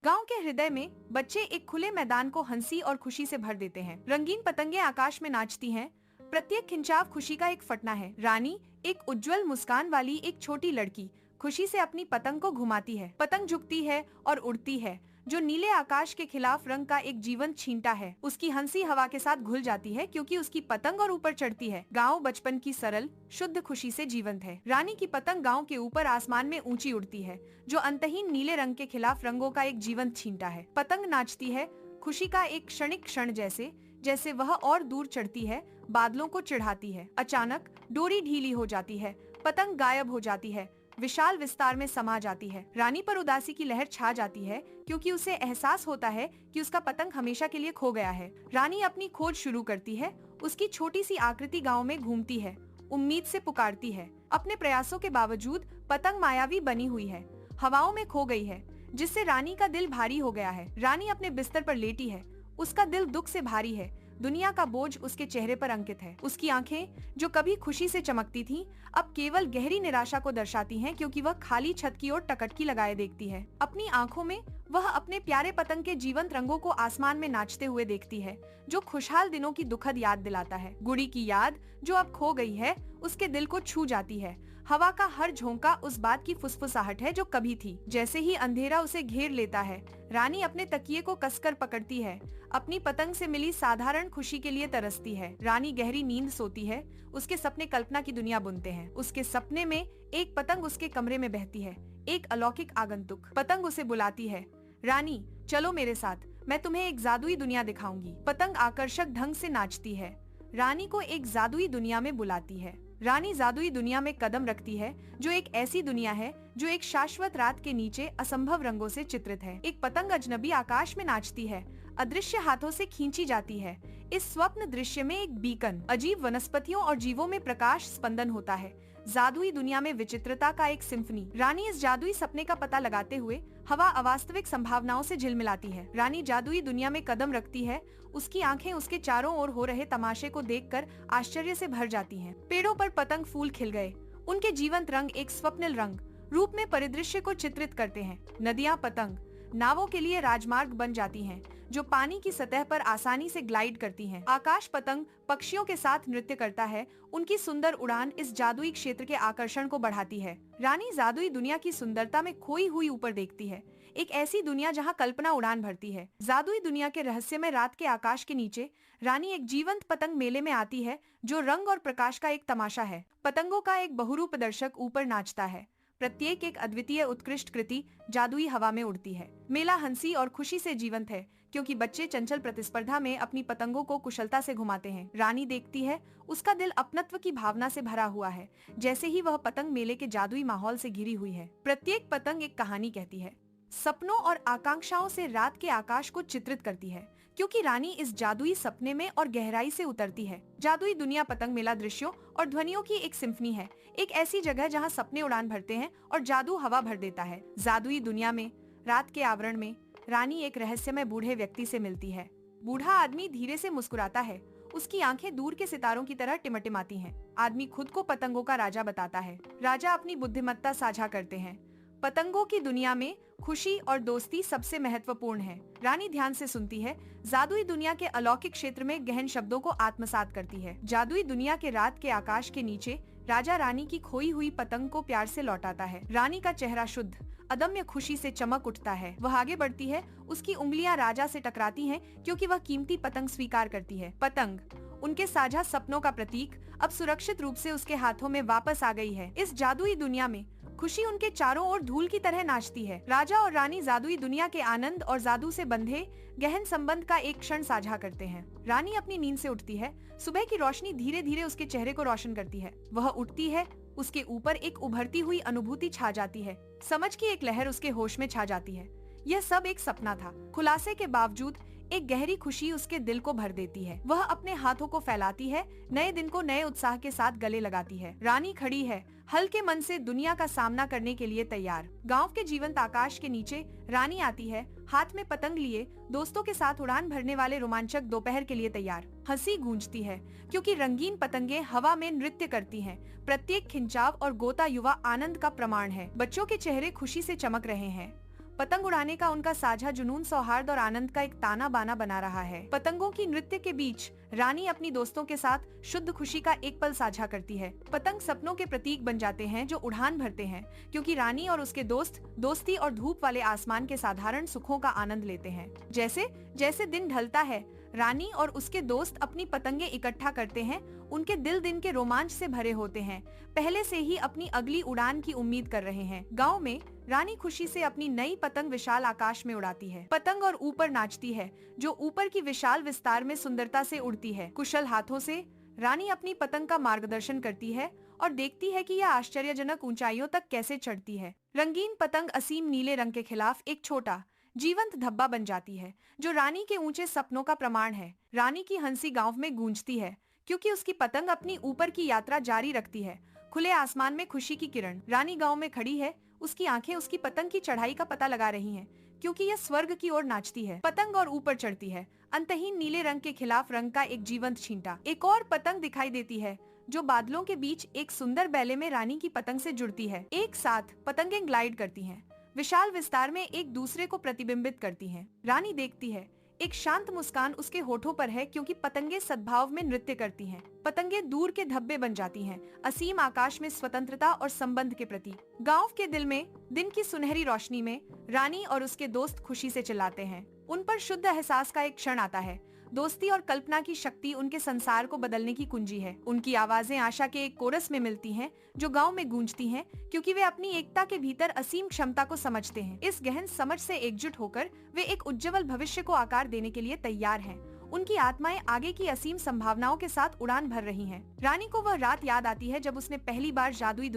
गांव के हृदय में बच्चे एक खुले मैदान को हंसी और खुशी से भर देते हैं। रंगीन पतंगे आकाश में नाचती हैं। प्रत्येक खिंचाव खुशी का एक फटना है। रानी, एक उज्जवल मुस्कान वाली एक छोटी लड़की, खुशी से अपनी पतंग को घुमाती है। पतंग झुकती है और उड़ती है, जो नीले आकाश के खिलाफ रंग का एक जीवंत छींटा है। उसकी हंसी हवा के साथ घुल जाती है क्योंकि उसकी पतंग और ऊपर चढ़ती है। गांव बचपन की सरल शुद्ध खुशी से जीवंत है। रानी की पतंग गांव के ऊपर आसमान में ऊंची उड़ती है, जो अंतहीन नीले रंग के खिलाफ रंगों का एक जीवंत छींटा है। पतंग नाचती है, खुशी का एक क्षणिक क्षण जैसे जैसे वह और दूर चढ़ती है, बादलों को चिढ़ाती है। अचानक डोरी ढीली हो जाती है, पतंग गायब हो जाती है, विशाल विस्तार में समा जाती है। रानी पर उदासी की लहर छा जाती है क्योंकि उसे एहसास होता है कि उसका पतंग हमेशा के लिए खो गया है। रानी अपनी खोज शुरू करती है। उसकी छोटी सी आकृति गांव में घूमती है, उम्मीद से पुकारती है। अपने प्रयासों के बावजूद पतंग मायावी बनी हुई है, हवाओं में खो गई है, जिससे रानी का दिल भारी हो गया है। रानी अपने बिस्तर पर लेटी है, उसका दिल दुख से भारी है। दुनिया का बोझ उसके चेहरे पर अंकित है। उसकी आंखें, जो कभी खुशी से चमकती थीं, अब केवल गहरी निराशा को दर्शाती हैं क्योंकि वह खाली छत की ओर टकटकी लगाए देखती है। अपनी आंखों में वह अपने प्यारे पतंग के जीवंत रंगों को आसमान में नाचते हुए देखती है, जो खुशहाल दिनों की दुखद याद दिलाता है। गुड़ी की याद, जो अब खो गई है, उसके दिल को छू जाती है। हवा का हर झोंका उस बात की फुसफुसाहट है जो कभी थी। जैसे ही अंधेरा उसे घेर लेता है, रानी अपने तकिए को कसकर पकड़ती है। अपनी पतंग से मिली साधारण खुशी के लिए तरसती है। रानी गहरी नींद सोती है। उसके सपने कल्पना की दुनिया बुनते हैं। उसके सपने में एक पतंग उसके कमरे में बहती है, एक अलौकिक आगंतुक। पतंग उसे बुलाती है, रानी चलो मेरे साथ, मैं तुम्हें एक जादुई दुनिया दिखाऊंगी। पतंग आकर्षक ढंग से नाचती है, रानी को एक जादुई दुनिया में बुलाती है। रानी जादुई दुनिया में कदम रखती है, जो एक ऐसी दुनिया है जो एक शाश्वत रात के नीचे असंभव रंगों से चित्रित है। एक पतंग अजनबी आकाश में नाचती है, अदृश्य हाथों से खींची जाती है। इस स्वप्न दृश्य में एक बीकन, अजीब वनस्पतियों और जीवों में प्रकाश स्पंदन होता है। जादुई दुनिया में विचित्रता का एक सिम्फनी। रानी इस जादुई सपने का पता लगाते हुए हवा अवास्तविक संभावनाओं से झिलमिलाती है। रानी जादुई दुनिया में कदम रखती है। उसकी आंखें उसके चारों ओर हो रहे तमाशे को देखकर आश्चर्य से भर जाती हैं। पेड़ों पर पतंग फूल खिल गए। उनके जीवंत रंग एक स्वप्निल रंग रूप में परिदृश्य को चित्रित करते हैं। नदियां पतंग नावों के लिए राजमार्ग बन जाती हैं, जो पानी की सतह पर आसानी से ग्लाइड करती हैं। आकाश पतंग पक्षियों के साथ नृत्य करता है। उनकी सुंदर उड़ान इस जादुई क्षेत्र के आकर्षण को बढ़ाती है। रानी जादुई दुनिया की सुंदरता में खोई हुई ऊपर देखती है, एक ऐसी दुनिया जहां कल्पना उड़ान भरती है। जादुई दुनिया के रहस्यमय रात के आकाश के नीचे रानी एक जीवंत पतंग मेले में आती है, जो रंग और प्रकाश का एक तमाशा है। पतंगों का एक बहुरूप दर्शक ऊपर नाचता है। प्रत्येक एक अद्वितीय उत्कृष्ट कृति जादुई हवा में उड़ती है। मेला हंसी और खुशी से जीवंत है क्योंकि बच्चे चंचल प्रतिस्पर्धा में अपनी पतंगों को कुशलता से घुमाते हैं। रानी देखती है, उसका दिल अपनत्व की भावना से भरा हुआ है, जैसे ही वह पतंग मेले के जादुई माहौल से घिरी हुई है। प्रत्येक पतंग एक कहानी कहती है, सपनों और आकांक्षाओं से रात के आकाश को चित्रित करती है, क्योंकि रानी इस जादुई सपने में और गहराई से उतरती है। जादुई दुनिया पतंग मेला दृश्यों और ध्वनियों की एक सिम्फनी है, एक ऐसी जगह जहां सपने उड़ान भरते हैं और जादू हवा भर देता है। जादुई दुनिया में रात के आवरण में रानी एक रहस्यमय बूढ़े व्यक्ति से मिलती है। बूढ़ा आदमी धीरे से मुस्कुराता है, उसकी आंखें दूर के सितारों की तरह टिमटिमाती हैं। आदमी खुद को पतंगों का राजा बताता है। राजा अपनी बुद्धिमत्ता साझा करते हैं। पतंगों की दुनिया में खुशी और दोस्ती सबसे महत्वपूर्ण है। रानी ध्यान से सुनती है, जादुई दुनिया के अलौकिक क्षेत्र में गहन शब्दों को आत्मसात करती है। जादुई दुनिया के रात के आकाश के नीचे राजा रानी की खोई हुई पतंग को प्यार से लौटाता है। रानी का चेहरा शुद्ध अदम्य खुशी से चमक उठता है। वह आगे बढ़ती है, उसकी उंगलियां राजा से टकराती हैं क्योंकि वह कीमती पतंग स्वीकार करती है। पतंग, उनके साझा सपनों का प्रतीक, अब सुरक्षित रूप से उसके हाथों में वापस आ गई है। इस जादुई दुनिया में खुशी उनके चारों ओर धूल की तरह नाचती है। राजा और रानी जादुई दुनिया के आनंद और जादू से बंधे गहन संबंध का एक क्षण साझा करते हैं। रानी अपनी नींद से उठती है। सुबह की रोशनी धीरे धीरे उसके चेहरे को रोशन करती है। वह उठती है, उसके ऊपर एक उभरती हुई अनुभूति छा जाती है। समझ की एक लहर उसके होश में छा जाती है। यह सब एक सपना था। खुलासे के बावजूद एक गहरी खुशी उसके दिल को भर देती है। वह अपने हाथों को फैलाती है, नए दिन को नए उत्साह के साथ गले लगाती है। रानी खड़ी है, हल्के मन से दुनिया का सामना करने के लिए तैयार। गांव के जीवंत आकाश के नीचे रानी आती है, हाथ में पतंग लिए, दोस्तों के साथ उड़ान भरने वाले रोमांचक दोपहर के लिए तैयार। हंसी गूंजती है क्योंकि रंगीन पतंगे हवा में नृत्य करती हैं। प्रत्येक खिंचाव और गोता युवा आनंद का प्रमाण है। बच्चों के चेहरे खुशी से चमक रहे हैं। पतंग उड़ाने का उनका साझा जुनून सौहार्द और आनंद का एक ताना बाना बना रहा है। पतंगों की नृत्य के बीच रानी अपनी दोस्तों के साथ शुद्ध खुशी का एक पल साझा करती है। पतंग सपनों के प्रतीक बन जाते हैं जो उड़ान भरते हैं, क्योंकि रानी और उसके दोस्त दोस्ती और धूप वाले आसमान के साधारण सुखों का आनंद लेते हैं। जैसे जैसे दिन ढलता है, रानी और उसके दोस्त अपनी पतंगे इकट्ठा करते हैं। उनके दिल दिन के रोमांच से भरे होते हैं, पहले से ही अपनी अगली उड़ान की उम्मीद कर रहे हैं। गांव में रानी खुशी से अपनी नई पतंग विशाल आकाश में उड़ाती है। पतंग और ऊपर नाचती है, जो ऊपर की विशाल विस्तार में सुंदरता से उड़ती है। कुशल हाथों से रानी अपनी पतंग का मार्गदर्शन करती है और देखती है कि यह आश्चर्यजनक ऊंचाइयों तक कैसे चढ़ती है। रंगीन पतंग असीम नीले रंग के खिलाफ एक छोटा जीवंत धब्बा बन जाती है, जो रानी के ऊंचे सपनों का प्रमाण है। रानी की हंसी गांव में गूंजती है, क्योंकि उसकी पतंग अपनी ऊपर की यात्रा जारी रखती है। खुले आसमान में खुशी की किरण। रानी गांव में खड़ी है, उसकी आंखें उसकी पतंग की चढ़ाई का पता लगा रही हैं, क्योंकि यह स्वर्ग की ओर नाचती है। पतंग और ऊपर चढ़ती है, अंतहीन नीले रंग के खिलाफ रंग का एक जीवंत छींटा। एक और पतंग दिखाई देती है, जो बादलों के बीच एक सुंदर बैले में रानी की पतंग से जुड़ती है। एक साथ पतंगें ग्लाइड करती हैं, विशाल विस्तार में एक दूसरे को प्रतिबिंबित करती हैं। रानी देखती है, एक शांत मुस्कान उसके होठों पर है, क्योंकि पतंगे सद्भाव में नृत्य करती हैं। पतंगे दूर के धब्बे बन जाती हैं, असीम आकाश में स्वतंत्रता और संबंध के प्रति। गांव के दिल में दिन की सुनहरी रोशनी में रानी और उसके दोस्त खुशी से चिल्लाते हैं। उन पर शुद्ध एहसास का एक क्षण आता है। दोस्ती और कल्पना की शक्ति उनके संसार को बदलने की कुंजी है। उनकी आवाजें आशा के एक कोरस में मिलती हैं, जो गांव में गूंजती हैं, क्योंकि वे अपनी एकता के भीतर असीम क्षमता को समझते हैं। इस गहन समझ से एकजुट होकर वे एक उज्जवल भविष्य को आकार देने के लिए तैयार हैं। उनकी आत्माएं आगे की असीम संभावनाओं के साथ उड़ान भर रही हैं। रानी को वह रात याद आती है जब उसने पहली बार जादुई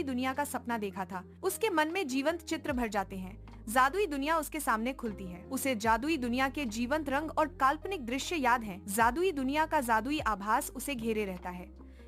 दुनिया का सपना देखा था। उसके मन में जीवंत चित्र भर जाते हैं। जादुई दुनिया उसके सामने खुलती है। उसे जादुई दुनिया के जीवंत रंग और काल्पनिक दृश्य याद हैं। जादुई दुनिया का जादुई आभास उसे घेरे रहता है,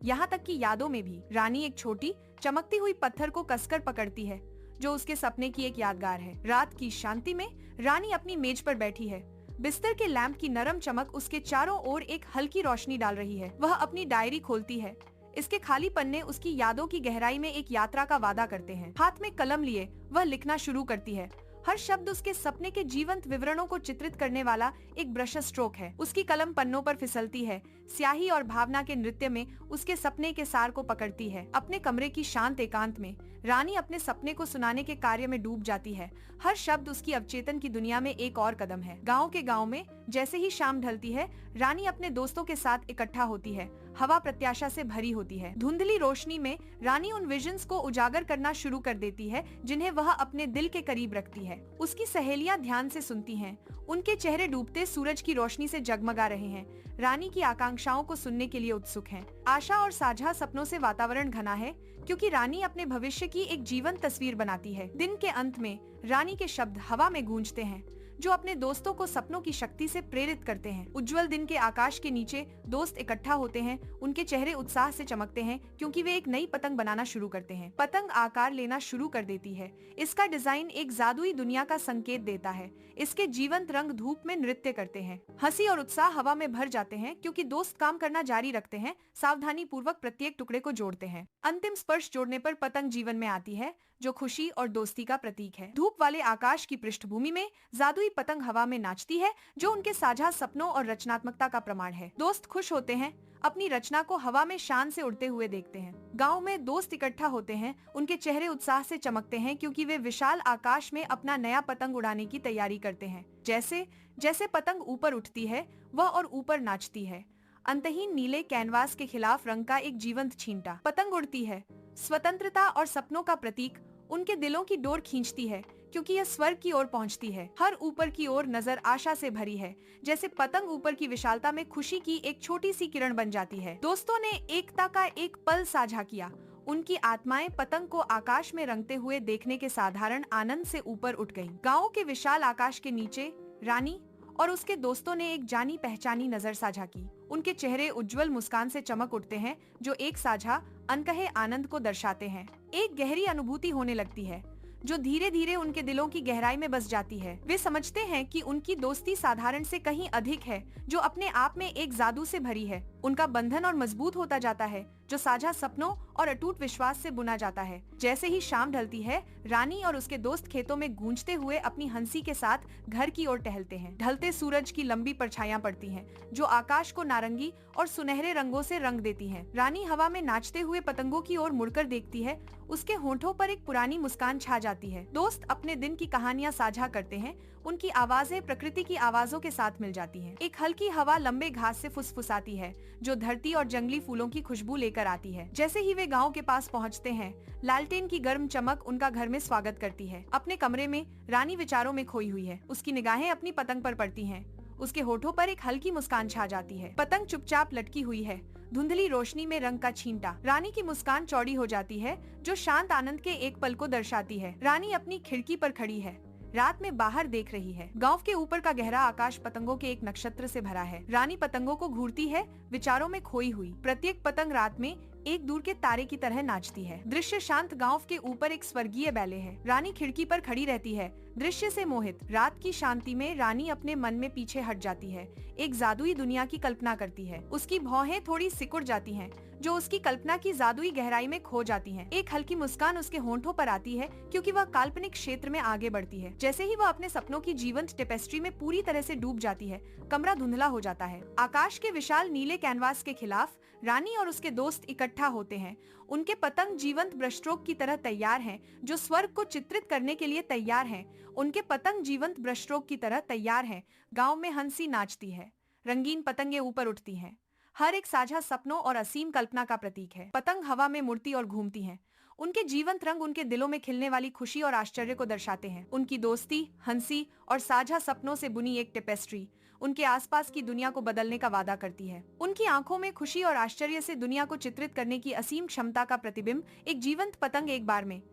यहाँ तक कि यादों में भी। रानी एक छोटी चमकती हुई पत्थर को कसकर पकड़ती है, जो उसके सपने की एक यादगार है। रात की शांति में रानी अपनी मेज पर बैठी है। बिस्तर के लैंप की नरम चमक उसके चारों ओर एक हल्की रोशनी डाल रही है। वह अपनी डायरी खोलती है। इसके खाली पन्ने उसकी यादों की गहराई में एक यात्रा का वादा करते हैं। हाथ में कलम लिए वह लिखना शुरू करती है। हर शब्द उसके सपने के जीवंत विवरणों को चित्रित करने वाला एक ब्रश स्ट्रोक है। उसकी कलम पन्नों पर फिसलती है, स्याही और भावना के नृत्य में उसके सपने के सार को पकड़ती है। अपने कमरे की शांत एकांत में रानी अपने सपने को सुनाने के कार्य में डूब जाती है। हर शब्द उसकी अवचेतन की दुनिया में एक और कदम है। गांव में जैसे ही शाम ढलती है, रानी अपने दोस्तों के साथ इकट्ठा होती है। हवा प्रत्याशा से भरी होती है। धुंधली रोशनी में रानी उन विजन्स को उजागर करना शुरू कर देती है, जिन्हें वह अपने दिल के करीब रखती है। उसकी सहेलियां ध्यान से सुनती हैं। उनके चेहरे डूबते सूरज की रोशनी से जगमगा रहे हैं। रानी की आकांक्षाओं को सुनने के लिए उत्सुक हैं। आशा और साझा सपनों से वातावरण घना है, क्योंकि रानी अपने भविष्य की एक जीवंत तस्वीर बनाती है। दिन के अंत में रानी के शब्द हवा में गूंजते हैं, जो अपने दोस्तों को सपनों की शक्ति से प्रेरित करते हैं। उज्जवल दिन के आकाश के नीचे दोस्त इकट्ठा होते हैं। उनके चेहरे उत्साह से चमकते हैं, क्योंकि वे एक नई पतंग बनाना शुरू करते हैं। पतंग आकार लेना शुरू कर देती है। इसका डिजाइन एक जादुई दुनिया का संकेत देता है। इसके जीवंत रंग धूप में नृत्य करते हैं। हंसी और उत्साह हवा में भर जाते हैं, क्योंकि दोस्त काम करना जारी रखते हैं, सावधानी पूर्वक प्रत्येक टुकड़े को जोड़ते हैं। अंतिम स्पर्श जोड़ने पर पतंग जीवन में आती है, जो खुशी और दोस्ती का प्रतीक है। धूप वाले आकाश की पृष्ठभूमि में जादुई पतंग हवा में नाचती है, जो उनके साझा सपनों और रचनात्मकता का प्रमाण है। दोस्त खुश होते हैं, अपनी रचना को हवा में शान से उड़ते हुए देखते हैं। गांव में दोस्त इकट्ठा होते हैं। उनके चेहरे उत्साह से चमकते हैं, क्योंकि वे विशाल आकाश में अपना नया पतंग उड़ाने की तैयारी करते हैं। जैसे जैसे पतंग ऊपर उठती है, वह और ऊपर नाचती है। अंतहीन नीले कैनवास के खिलाफ रंग का एक जीवंत छींटा। पतंग उड़ती है, स्वतंत्रता और सपनों का प्रतीक। उनके दिलों की डोर खींचती है, क्योंकि यह स्वर्ग की ओर पहुंचती है। हर ऊपर की ओर नजर आशा से भरी है, जैसे पतंग ऊपर की विशालता में खुशी की एक छोटी सी किरण बन जाती है। दोस्तों ने एकता का एक पल साझा किया। उनकी आत्माएं पतंग को आकाश में रंगते हुए देखने के साधारण आनंद से ऊपर उठ गईं। गांव के विशाल आकाश के नीचे रानी और उसके दोस्तों ने एक जानी पहचानी नजर साझा की। उनके चेहरे उज्जवल मुस्कान से चमक उठते हैं, जो एक साझा अनकहे आनंद को दर्शाते हैं। एक गहरी अनुभूति होने लगती है, जो धीरे धीरे उनके दिलों की गहराई में बस जाती है। वे समझते हैं कि उनकी दोस्ती साधारण से कहीं अधिक है, जो अपने आप में एक जादू से भरी है। उनका बंधन और मजबूत होता जाता है, जो साझा सपनों और अटूट विश्वास से बुना जाता है। जैसे ही शाम ढलती है, रानी और उसके दोस्त खेतों में गूंजते हुए अपनी हंसी के साथ घर की ओर टहलते हैं। ढलते सूरज की लंबी परछाइयां पड़ती हैं, जो आकाश को नारंगी और सुनहरे रंगों से रंग देती हैं। रानी हवा में नाचते हुए पतंगों की ओर मुड़कर देखती है, उसके होठों पर एक पुरानी मुस्कान छा जाती है। दोस्त अपने दिन की कहानियां साझा करते हैं, उनकी आवाजें प्रकृति की आवाजों के साथ मिल जाती हैं। एक हल्की हवा लंबे घास से फुसफुसाती है, जो धरती और जंगली फूलों की खुशबू लेकर आती है। जैसे ही वे गांव के पास पहुंचते हैं, लालटेन की गर्म चमक उनका घर में स्वागत करती है। अपने कमरे में रानी विचारों में खोई हुई है, उसकी निगाहें अपनी पतंग पर पड़ती हैं। उसके होठों पर एक हल्की मुस्कान छा जाती है। पतंग चुपचाप लटकी हुई है, धुंधली रोशनी में रंग का छींटा। रानी की मुस्कान चौड़ी हो जाती है, जो शांत आनंद के एक पल को दर्शाती है। रानी अपनी खिड़की पर खड़ी है, रात में बाहर देख रही है। गांव के ऊपर का गहरा आकाश पतंगों के एक नक्षत्र से भरा है। रानी पतंगों को घूरती है, विचारों में खोई हुई। प्रत्येक पतंग रात में एक दूर के तारे की तरह नाचती है। दृश्य शांत, गांव के ऊपर एक स्वर्गीय बैले है। रानी खिड़की पर खड़ी रहती है, दृश्य से मोहित। रात की शांति में रानी अपने मन में पीछे हट जाती है, एक जादुई दुनिया की कल्पना करती है। उसकी भौहें थोड़ी सिकुड़ जाती हैं, जो उसकी कल्पना की जादुई गहराई में खो जाती हैं। एक हल्की मुस्कान उसके होंठों पर आती है, क्योंकि वह काल्पनिक क्षेत्र में आगे बढ़ती है। जैसे ही वह अपने सपनों की जीवंत टेपेस्ट्री में पूरी तरह से डूब जाती है, कमरा धुंधला हो जाता है। आकाश के विशाल नीले कैनवास के खिलाफ रानी और उसके दोस्त इकट्ठा होते हैं। उनके पतंग जीवंत ब्रशस्ट्रोक की तरह तैयार हैं, जो स्वर्ग को चित्रित करने के लिए तैयार हैं। उनके पतंग जीवंत ब्रशस्ट्रोक की तरह तैयार हैं। गांव में हंसी नाचती है, रंगीन पतंगे ऊपर उठती हैं। हर एक साझा सपनों और असीम कल्पना का प्रतीक है। पतंग हवा में मुड़ती और घूमती हैं। उनके जीवंत रंग उनके दिलों में खिलने वाली खुशी और आश्चर्य को दर्शाते हैं। उनकी दोस्ती, हंसी और साझा सपनों से बुनी एक टेपेस्ट्री उनके आसपास की दुनिया को बदलने का वादा करती है। उनकी आंखों में खुशी और आश्चर्य से दुनिया को चित्रित करने की असीम क्षमता का प्रतिबिंब एक जीवंत पतंग एक बार में